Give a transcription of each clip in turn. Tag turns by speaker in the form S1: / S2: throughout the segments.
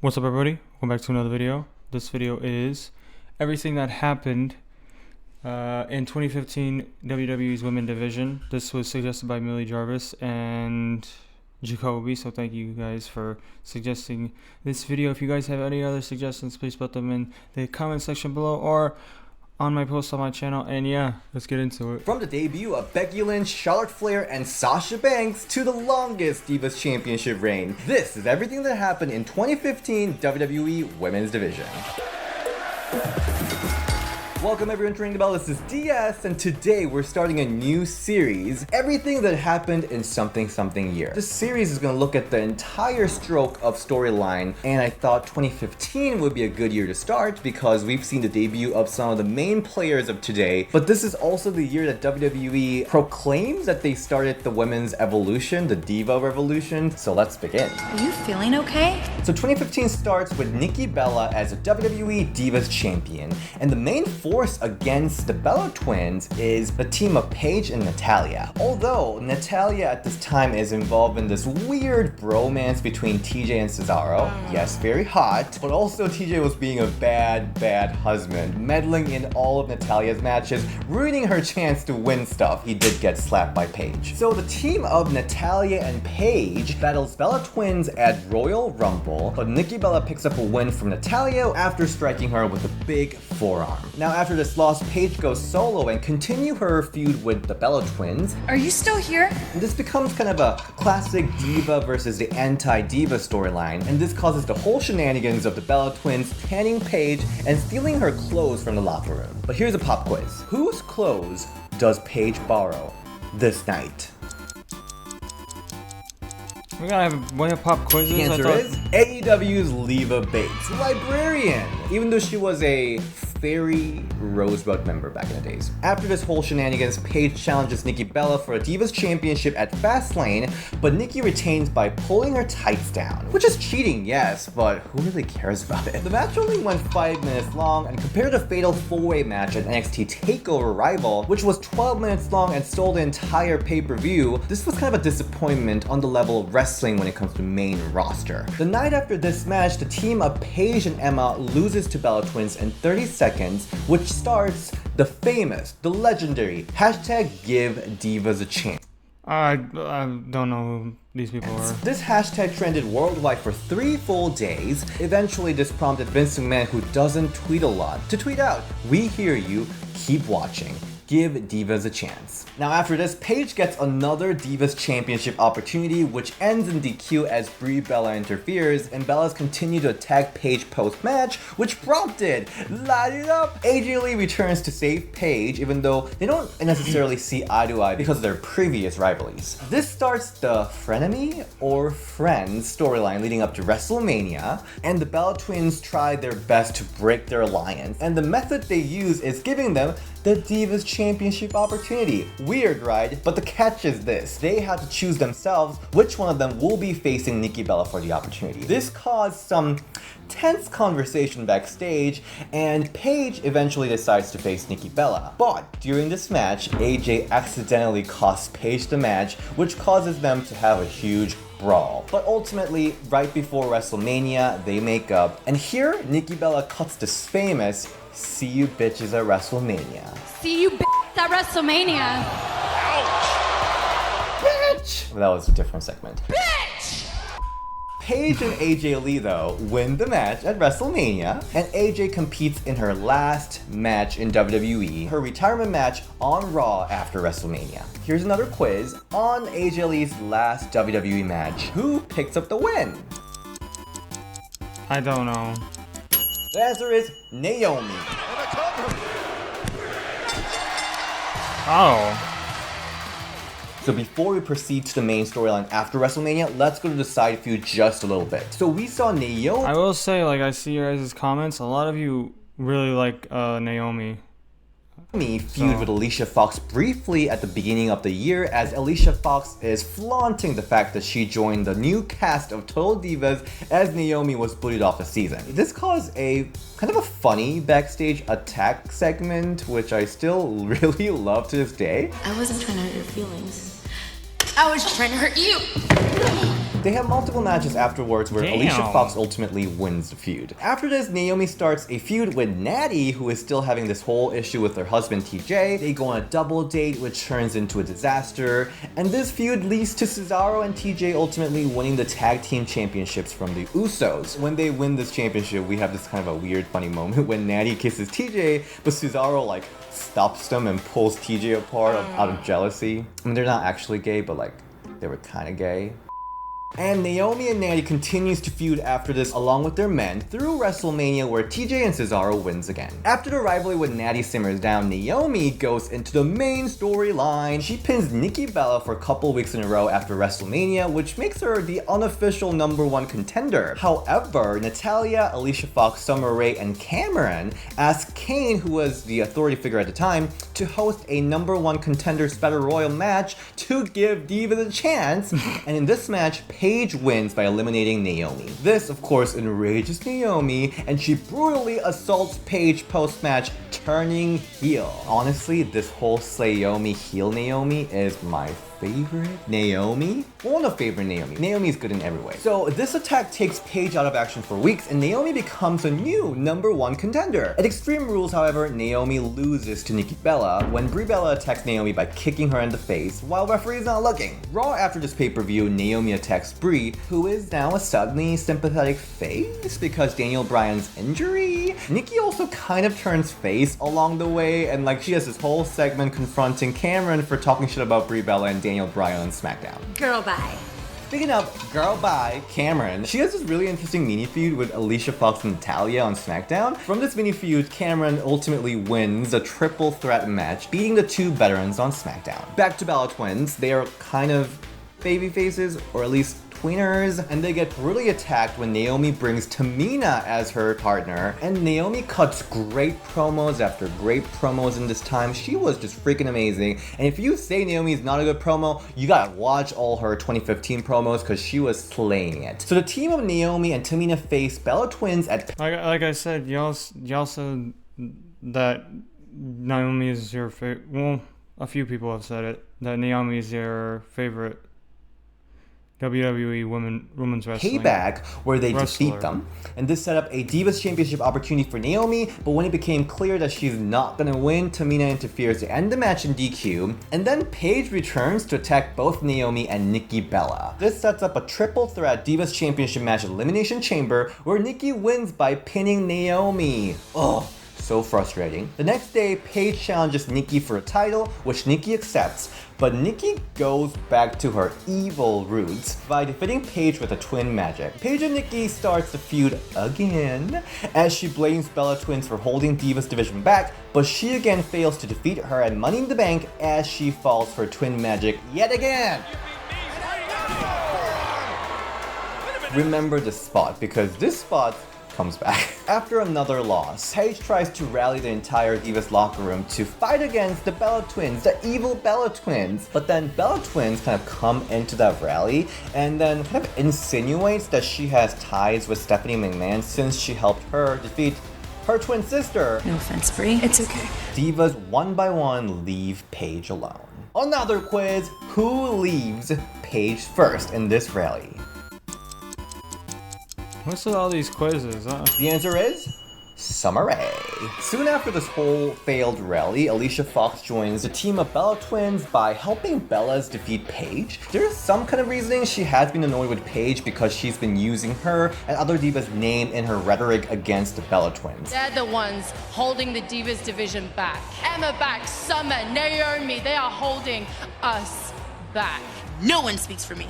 S1: What's up, everybody? Welcome back to another video. This video is everything that happened in 2015 WWE's Women Division. This was suggested by Millie Jarvis and Jacoby, so thank you guys for suggesting this video. If you guys have any other suggestions, please put them in the comment section below or on my post on my channel. And yeah, let's get into it.
S2: From the debut of Becky Lynch, Charlotte Flair, and Sasha Banks to the longest Divas Championship reign, this is everything that happened in 2015 WWE Women's Division. Welcome everyone to Ring the Bell, this is DS, and today we're starting a new series, everything that happened in something year. This series is going to look at the entire stroke of storyline, and I thought 2015 would be a good year to start because we've seen the debut of some of the main players of today, but this is also the year that WWE proclaims that they started the women's evolution, the Diva Revolution, so let's begin.
S3: Are you feeling okay?
S2: So 2015 starts with Nikki Bella as a WWE Divas Champion, and the main force against the Bella twins is the team of Paige and Natalya. Although Natalya at this time is involved in this weird bromance between TJ and Cesaro, yes, very hot, but also TJ was being a bad husband, meddling in all of Natalya's matches, ruining her chance to win stuff. He did get slapped by Paige. So the team of Natalya and Paige battles Bella twins at Royal Rumble, but Nikki Bella picks up a win from Natalya after striking her with a big forearm. Now after this loss, Paige goes solo and continue her feud with the Bella twins.
S3: Are you still here?
S2: This becomes kind of a classic Diva versus the anti-Diva storyline, and this causes the whole shenanigans of the Bella twins tanning Paige and stealing her clothes from the locker room. But here's a pop quiz. Whose clothes does Paige borrow this night?
S1: We gotta have one of pop quizzes.
S2: The answer is AEW's Leva Bates, librarian, even though she was a fairy Rosebud member back in the days. After this whole shenanigans, Paige challenges Nikki Bella for a Divas Championship at Fastlane, but Nikki retains by pulling her tights down. Which is cheating, yes, but who really cares about it? The match only went 5 minutes long, and compared to the fatal 4-way match at NXT TakeOver Rival, which was 12 minutes long and stole the entire pay-per-view, this was kind of a disappointment on the level of wrestling when it comes to main roster. The night after this match, the team of Paige and Emma loses to Bella Twins in 30 seconds, which starts the famous, the legendary hashtag Give Divas a Chance.
S1: I don't know who these people are.
S2: This hashtag trended worldwide for 3 full days. Eventually, this prompted Vince McMahon, who doesn't tweet a lot, to tweet out, "We hear you, keep watching. Give Divas a chance." Now after this, Paige gets another Divas Championship opportunity, which ends in DQ as Brie Bella interferes, and Bella's continue to attack Paige post-match, which prompted Light It Up! AJ Lee returns to save Paige, even though they don't necessarily see eye to eye because of their previous rivalries. This starts the frenemy or friends storyline leading up to WrestleMania, and the Bella twins try their best to break their alliance, and the method they use is giving them the Divas Championship opportunity. Weird, right? But the catch is this. They have to choose themselves which one of them will be facing Nikki Bella for the opportunity. This caused some tense conversation backstage, and Paige eventually decides to face Nikki Bella. But during this match, AJ accidentally costs Paige the match, which causes them to have a huge brawl. But ultimately, right before WrestleMania, they make up, and here Nikki Bella cuts this famous "See you bitches at WrestleMania."
S3: See you at WrestleMania.
S2: Bitch! That was a different segment. Bitch! Paige and AJ Lee, though, win the match at WrestleMania, and AJ competes in her last match in WWE, her retirement match on Raw after WrestleMania. Here's another quiz on AJ Lee's last WWE match. Who picks up the win?
S1: I don't know.
S2: The answer is Naomi.
S1: Oh.
S2: So before we proceed to the main storyline after WrestleMania, let's go to the side feud just a little bit. So we saw Naomi.
S1: I will say, like, I see your guys' comments. A lot of you really like Naomi.
S2: Feud with Alicia Fox briefly at the beginning of the year, as Alicia Fox is flaunting the fact that she joined the new cast of Total Divas as Naomi was booted off the season. This caused a kind of a funny backstage attack segment, which I still really love to this day.
S4: I wasn't trying to hurt your feelings.
S3: I was trying to hurt you.
S2: They have multiple matches afterwards where
S1: Damn.
S2: Alicia Fox ultimately wins the feud. After this, Naomi starts a feud with Natty, who is still having this whole issue with her husband TJ. They go on a double date, which turns into a disaster. And this feud leads to Cesaro and TJ ultimately winning the tag team championships from the Usos. When they win this championship, we have this kind of a weird, funny moment when Natty kisses TJ, but Cesaro like stops them and pulls TJ apart out of jealousy. I mean, they're not actually gay, but like they were kind of gay. And Naomi and Natty continues to feud after this along with their men through WrestleMania, where TJ and Cesaro wins again. After the rivalry with Natty simmers down, Naomi goes into the main storyline. She pins Nikki Bella for a couple weeks in a row after WrestleMania, which makes her the unofficial #1 contender. However, Natalya, Alicia Fox, Summer Rae, and Cameron asked Kane, who was the authority figure at the time, to host a #1 contenders Battle Royal match to give Divas a chance. And in this match, Paige wins by eliminating Naomi. This, of course, enrages Naomi, and she brutally assaults Paige post-match, turning heel. Honestly, this whole Slayomi heel Naomi is my favorite Naomi? Well, no favorite Naomi. Naomi's good in every way. So this attack takes Paige out of action for weeks, and Naomi becomes a new #1 contender. At Extreme Rules, however, Naomi loses to Nikki Bella when Brie Bella attacks Naomi by kicking her in the face while referee's not looking. Raw after this pay-per-view, Naomi attacks Brie, who is now a suddenly sympathetic face because Daniel Bryan's injury. Nikki also kind of turns face along the way, and like she has this whole segment confronting Cameron for talking shit about Brie Bella and Daniel Bryan on SmackDown.
S3: Girl, bye.
S2: Speaking of girl bye, Cameron, she has this really interesting mini feud with Alicia Fox and Natalya on SmackDown. From this mini feud, Cameron ultimately wins a triple threat match, beating the two veterans on SmackDown. Back to Bella Twins, they are kind of baby faces, or at least tweeners, and they get brutally attacked when Naomi brings Tamina as her partner, and Naomi cuts great promos after great promos in this time. She was just freaking amazing, and if you say Naomi is not a good promo, you gotta watch all her 2015 promos because she was slaying it. So the team of Naomi and Tamina face Bella Twins at
S1: Like I said, y'all said that Naomi is your favorite. Well, a few people have said it, that Naomi is their favorite WWE women's wrestling
S2: Payback, where they
S1: wrestler.
S2: defeat them. And this set up a Divas Championship opportunity for Naomi, but when it became clear that she's not gonna win, Tamina interferes to end the match in DQ, and then Paige returns to attack both Naomi and Nikki Bella. This sets up a triple threat Divas Championship match at Elimination Chamber, where Nikki wins by pinning Naomi. Ugh. So frustrating. The next day, Paige challenges Nikki for a title, which Nikki accepts, but Nikki goes back to her evil roots by defeating Paige with a twin magic. Paige and Nikki starts the feud again, as she blames Bella Twins for holding Divas division back, but she again fails to defeat her at Money in the Bank as she falls for twin magic yet again. Remember this spot, because this spot comes back. After another loss, Paige tries to rally the entire Divas locker room to fight against the Bella Twins, the evil Bella Twins. But then Bella Twins kind of come into that rally and then kind of insinuates that she has ties with Stephanie McMahon since she helped her defeat her twin sister.
S3: No offense, Brie. It's okay.
S2: Divas one by one leave Paige alone. Another quiz, who leaves Paige first in this rally?
S1: What's with all these quizzes, huh?
S2: The answer is Summer Rae. Soon after this whole failed rally, Alicia Fox joins the team of Bella Twins by helping Bellas defeat Paige. There's some kind of reasoning she has been annoyed with Paige because she's been using her and other Divas' name in her rhetoric against the Bella Twins.
S4: They're the ones holding the Divas division back. Emma back, Summer, Naomi, they are holding us back.
S5: No one speaks for me.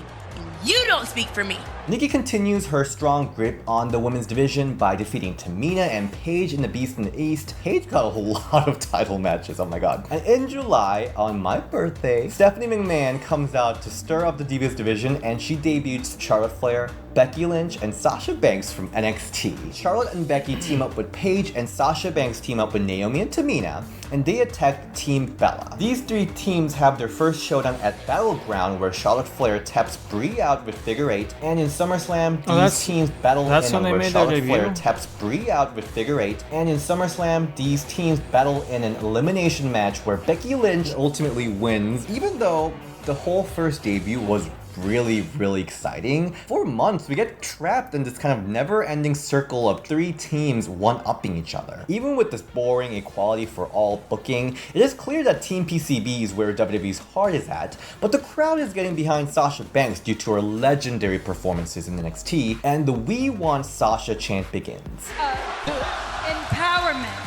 S5: You don't speak for me.
S2: Nikki continues her strong grip on the women's division by defeating Tamina and Paige in the Beast in the East. Paige got a lot of title matches, oh my god. And in July, on my birthday, Stephanie McMahon comes out to stir up the Divas division, and she debuts Charlotte Flair, Becky Lynch, and Sasha Banks from NXT. Charlotte and Becky team up with Paige, and Sasha Banks team up with Naomi and Tamina, and they attack Team Bella. These three teams have their first showdown at Battleground, where Charlotte Flair taps Brie out with Figure 8, and in SummerSlam, these teams battle in where Charlotte Flair taps Brie out with Figure 8, and in SummerSlam, these teams battle in an elimination match where Becky Lynch ultimately wins, even though The whole first debut was really exciting. For months, we get trapped in this kind of never-ending circle of three teams one-upping each other. Even with this boring equality for all booking, it is clear that Team PCB is where WWE's heart is at, but the crowd is getting behind Sasha Banks due to her legendary performances in NXT, and the "We Want Sasha" chant begins.
S6: Empowerment.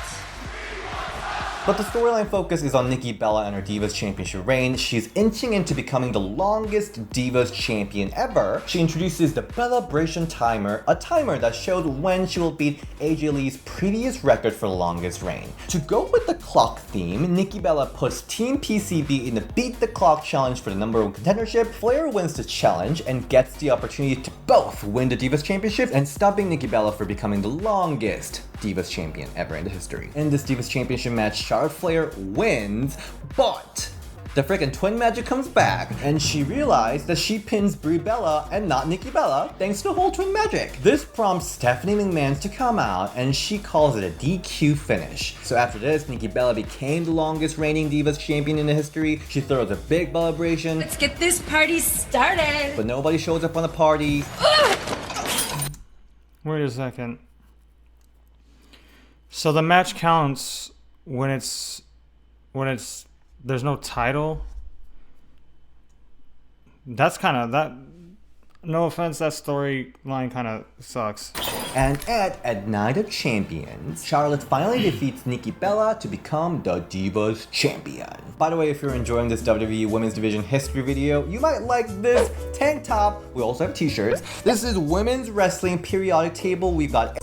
S2: But the storyline focus is on Nikki Bella and her Divas Championship reign. She's inching into becoming the longest Divas champion ever. She introduces the Bellabration timer, a timer that showed when she will beat AJ Lee's previous record for the longest reign. To go with the clock theme, Nikki Bella puts Team PCB in the Beat the Clock challenge for the #1 contendership. Flair wins the challenge and gets the opportunity to both win the Divas Championship and stopping Nikki Bella for becoming the longest Divas champion ever in the history. In this Divas Championship match, Charlotte Flair wins, but the frickin' twin magic comes back, and she realized that she pins Brie Bella and not Nikki Bella thanks to the whole twin magic. This prompts Stephanie McMahon to come out, and she calls it a DQ finish. So after this, Nikki Bella became the longest reigning Divas champion in the history. She throws a big celebration.
S6: Let's get this party started.
S2: But nobody shows up on the party.
S1: Wait a second. So the match counts when there's no title. That's kind of that. No offense, that storyline kind of sucks.
S2: And at Night of Champions, Charlotte finally defeats Nikki Bella to become the Divas Champion. By the way, if you're enjoying this WWE Women's Division history video, you might like this tank top. We also have t-shirts. This is Women's Wrestling periodic table. We've got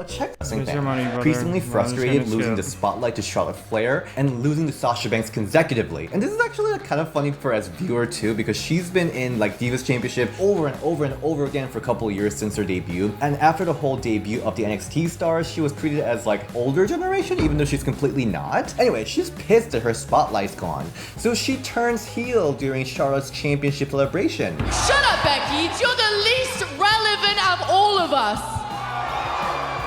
S2: check wrestling
S1: Here's your money, brother.
S2: increasingly frustrated,
S1: Well,
S2: losing the spotlight to Charlotte Flair and losing to Sasha Banks consecutively. And this is actually like, kind of funny for us viewer too, because she's been in like Divas Championship over and over again for a couple of years since her debut. And after the whole debut of the NXT stars, she was treated as like older generation, even though she's completely not. Anyway, she's pissed that her spotlight's gone, so she turns heel during Charlotte's championship celebration.
S4: Shut up, Becky. You're the least relevant of all of us.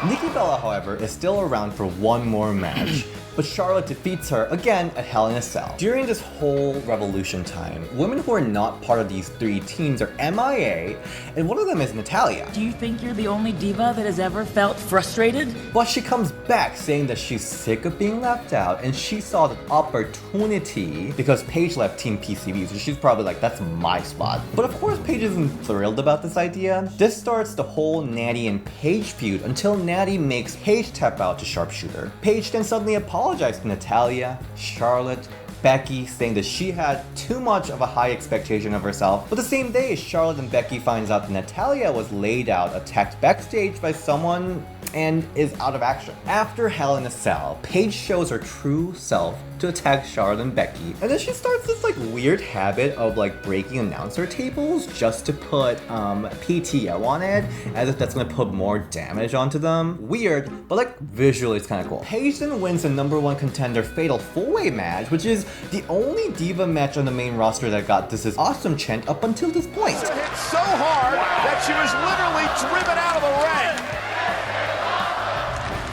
S2: Nikki Bella, however, is still around for one more match, but Charlotte defeats her again at Hell in a Cell. During this whole Revolution time, women who are not part of these three teams are MIA, and one of them is Natalya.
S7: Do you think you're the only diva that has ever felt frustrated?
S2: But she comes back saying that she's sick of being left out, and she saw the opportunity because Paige left Team PCB, so she's probably like, that's my spot. But of course, Paige isn't thrilled about this idea. This starts the whole Natty and Paige feud until Natty makes Paige tap out to Sharpshooter. Paige then suddenly apologized to Natalya, Charlotte, Becky, saying that she had too much of a high expectation of herself. But the same day, Charlotte and Becky finds out that Natalya was laid out, attacked backstage by someone, and is out of action. After Hell in a Cell, Paige shows her true self to attack Charlotte and Becky, and then she starts this like weird habit of like breaking announcer tables just to put PTO on it, as if that's gonna put more damage onto them. Weird, but like visually it's kind of cool. Paige then wins the #1 contender fatal 4-way match, which is the only diva match on the main roster that got this awesome chant up until this point.
S8: Hit so hard that she was literally driven out of the ring.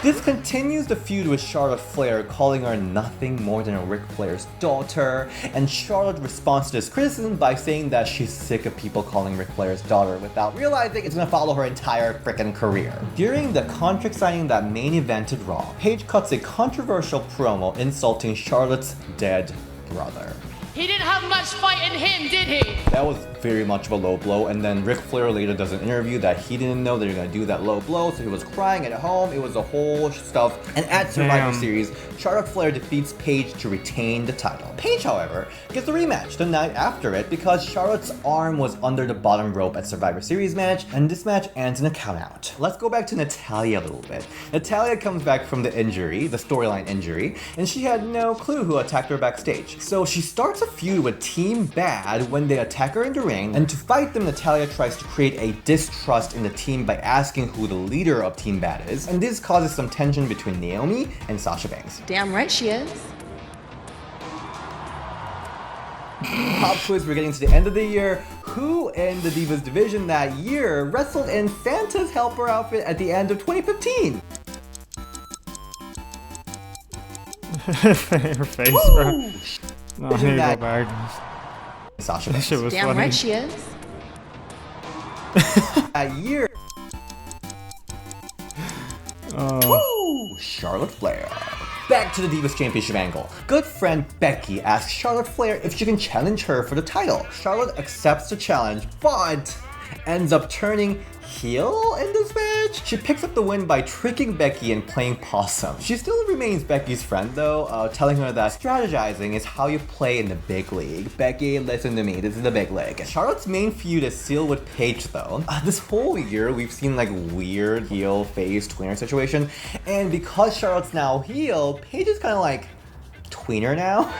S2: This continues the feud with Charlotte Flair, calling her nothing more than a Ric Flair's daughter, and Charlotte responds to this criticism by saying that she's sick of people calling Ric Flair's daughter without realizing it's gonna follow her entire frickin' career. During the contract signing that main evented Raw, Paige cuts a controversial promo insulting Charlotte's dead brother.
S4: He didn't have much fight in him, did he?
S2: That was very much of a low blow, and then Ric Flair later does an interview that he didn't know they were gonna do that low blow, so he was crying at home. It was a whole stuff. And at Survivor Series, Charlotte Flair defeats Paige to retain the title. Paige, however, gets a rematch the night after it because Charlotte's arm was under the bottom rope at Survivor Series match, and this match ends in a countout. Let's go back to Natalya a little bit. Natalya comes back from the injury, the storyline injury, and she had no clue who attacked her backstage. So she starts a feud with Team Bad when they attack her in the ring, and to fight them, Natalya tries to create a distrust in the team by asking who the leader of Team Bad is, and this causes some tension between Naomi and Sasha Banks.
S3: Damn right she is.
S2: Pop quiz, we're getting to the end of the year. Who in the Divas division that year wrestled in Santa's helper outfit at the end of 2015?
S1: Her face, bro. No, I need to go back.
S2: Sasha
S1: That
S2: Banks.
S1: shit was
S4: Damn
S1: funny.
S4: right she is.
S2: That year. Woo! Charlotte Flair. Back to the Divas Championship angle. Good friend Becky asks Charlotte Flair if she can challenge her for the title. Charlotte accepts the challenge, but ends up turning heel in this match. She picks up the win by tricking Becky and playing possum. She still remains Becky's friend though, telling her that strategizing is how you play in the big league. Becky, listen to me, this is the big league. Charlotte's main feud is still with Paige though. This whole year we've seen like weird heel face tweener situation, and because Charlotte's now heel, Paige is kind of like tweener now.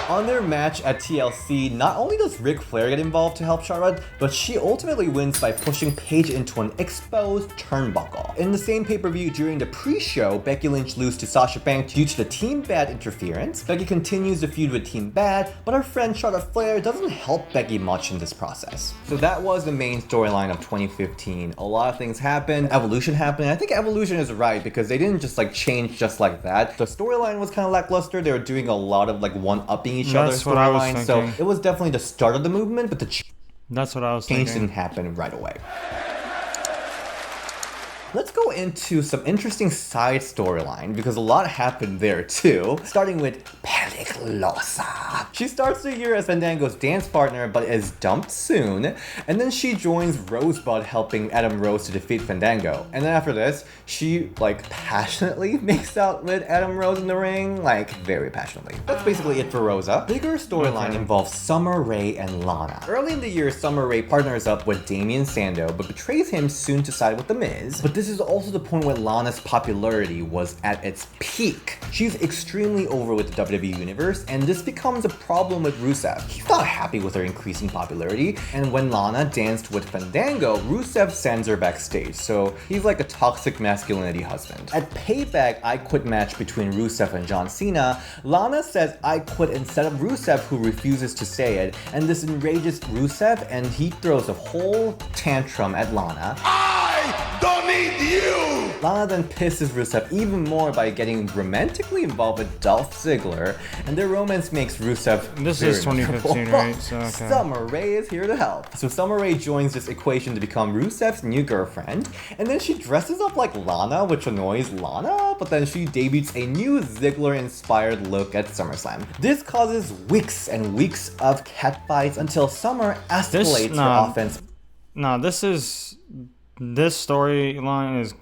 S2: On their match at TLC, not only does Ric Flair get involved to help Charlotte, but she ultimately wins by pushing Paige into an exposed turnbuckle. In the same pay-per-view during the pre-show, Becky Lynch loses to Sasha Banks due to the Team Bad interference. Becky continues the feud with Team Bad, but her friend Charlotte Flair doesn't help Becky much in this process. So that was the main storyline of 2015. A lot of things happened, Evolution happened, and I think Evolution is right because they didn't just like change just like that. The storyline was kind of lackluster. They were doing a lot of like one-upping each other's
S1: That's what I was
S2: storyline, so
S1: thinking.
S2: it was definitely the start of the movement, but the
S1: That's what I was
S2: change
S1: thinking.
S2: didn't happen right away. Let's go into some interesting side storyline because a lot happened there too. Starting with Peliclosa. She starts the year as Fandango's dance partner but is dumped soon. And then she joins Rosebud helping Adam Rose to defeat Fandango. And then after this, she like passionately makes out with Adam Rose in the ring. Like very passionately. That's basically it for Rosa. Bigger storyline involves Summer Rae and Lana. Early in the year, Summer Rae partners up with Damien Sandow but betrays him soon to side with The Miz. But this is also the point when Lana's popularity was at its peak. She's extremely over with the WWE Universe, and this becomes a problem with Rusev. He's not happy with her increasing popularity, and when Lana danced with Fandango, Rusev sends her backstage, so he's like a toxic masculinity husband. At Payback I Quit match between Rusev and John Cena, Lana says I quit instead of Rusev, who refuses to say it, and this enrages Rusev, and he throws a whole tantrum at Lana.
S8: I don't need you!
S2: Lana then pisses Rusev even more by getting romantically involved with Dolph Ziggler, and their romance makes Rusev
S1: This
S2: very
S1: is 2015,
S2: miserable.
S1: right? So, okay.
S2: Summer Rae is here to help. So Summer Rae joins this equation to become Rusev's new girlfriend, and then she dresses up like Lana, which annoys Lana, but then she debuts a new Ziggler-inspired look at SummerSlam. This causes weeks and weeks of catfights until Summer escalates her offense.
S1: No, this storyline is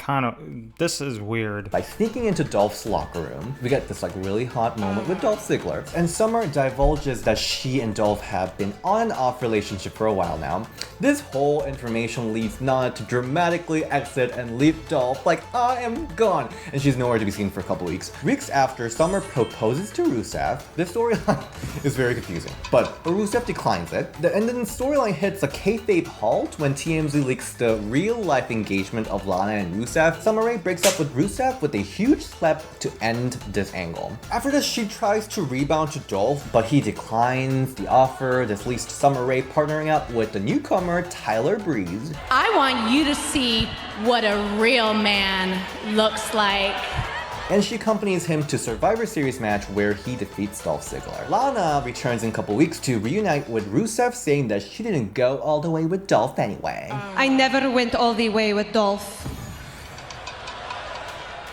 S1: this is weird.
S2: By sneaking into Dolph's locker room, we get this like really hot moment with Dolph Ziggler, and Summer divulges that she and Dolph have been on and off relationship for a while now. This whole information leads Lana to dramatically exit and leave Dolph like, I am gone, and she's nowhere to be seen for a couple weeks. Weeks after, Summer proposes to Rusev. This storyline is very confusing, but Rusev declines it, and then the storyline hits a kayfabe halt when TMZ leaks the real-life engagement of Lana and Rusev. Summer Rae breaks up with Rusev with a huge slap to end this angle. After this, she tries to rebound to Dolph, but he declines the offer. This leads to Summer Rae partnering up with the newcomer Tyler Breeze.
S4: I want you to see what a real man looks like.
S2: And she accompanies him to Survivor Series match where he defeats Dolph Ziggler. Lana returns in a couple weeks to reunite with Rusev, saying that she didn't go all the way with Dolph anyway.
S6: I never went all the way with Dolph.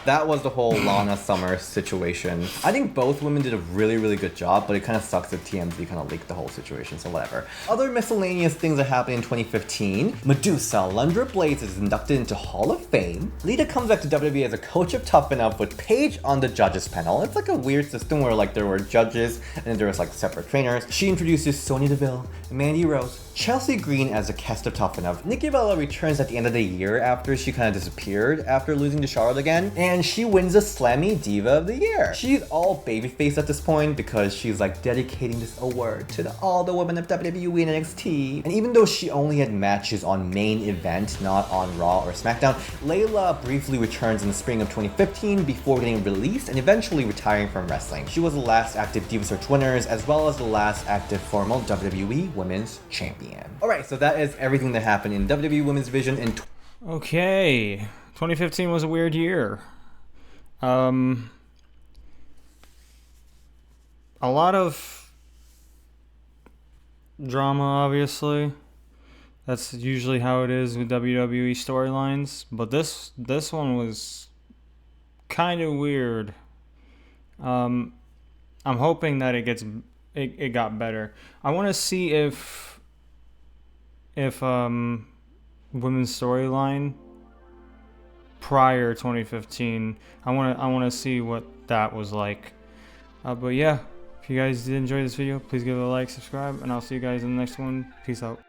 S2: That was the whole Lana Summer situation. I think both women did a really, really good job, but it kind of sucks that TMZ kind of leaked the whole situation, so whatever. Other miscellaneous things that happened in 2015. Medusa, Lundra Blaze is inducted into Hall of Fame. Lita comes back to WWE as a coach of Tough Enough with Paige on the judges panel. It's like a weird system where like there were judges and then there was like separate trainers. She introduces Sonya Deville, Mandy Rose, Chelsea Green as a cast of Tough Enough. Nikki Bella returns at the end of the year after she kind of disappeared after losing to Charlotte again, and she wins a Slammy Diva of the Year. She's all babyface at this point because she's like dedicating this award to all the women of WWE and NXT. And even though she only had matches on main event, not on Raw or SmackDown, Layla briefly returns in the spring of 2015 before getting released and eventually retiring from wrestling. She was the last active Diva Search winners as well as the last active formal WWE Women's Champion. Alright, so that is everything that happened in WWE Women's Division in
S1: Okay, 2015 was a weird year. A lot of drama, obviously. That's usually how it is with WWE storylines. But this one was kind of weird. I'm hoping that it got better. I want to see if women's storyline prior 2015. I want to see what that was like. But yeah, if you guys did enjoy this video, please give it a like, subscribe, and I'll see you guys in the next one. Peace out.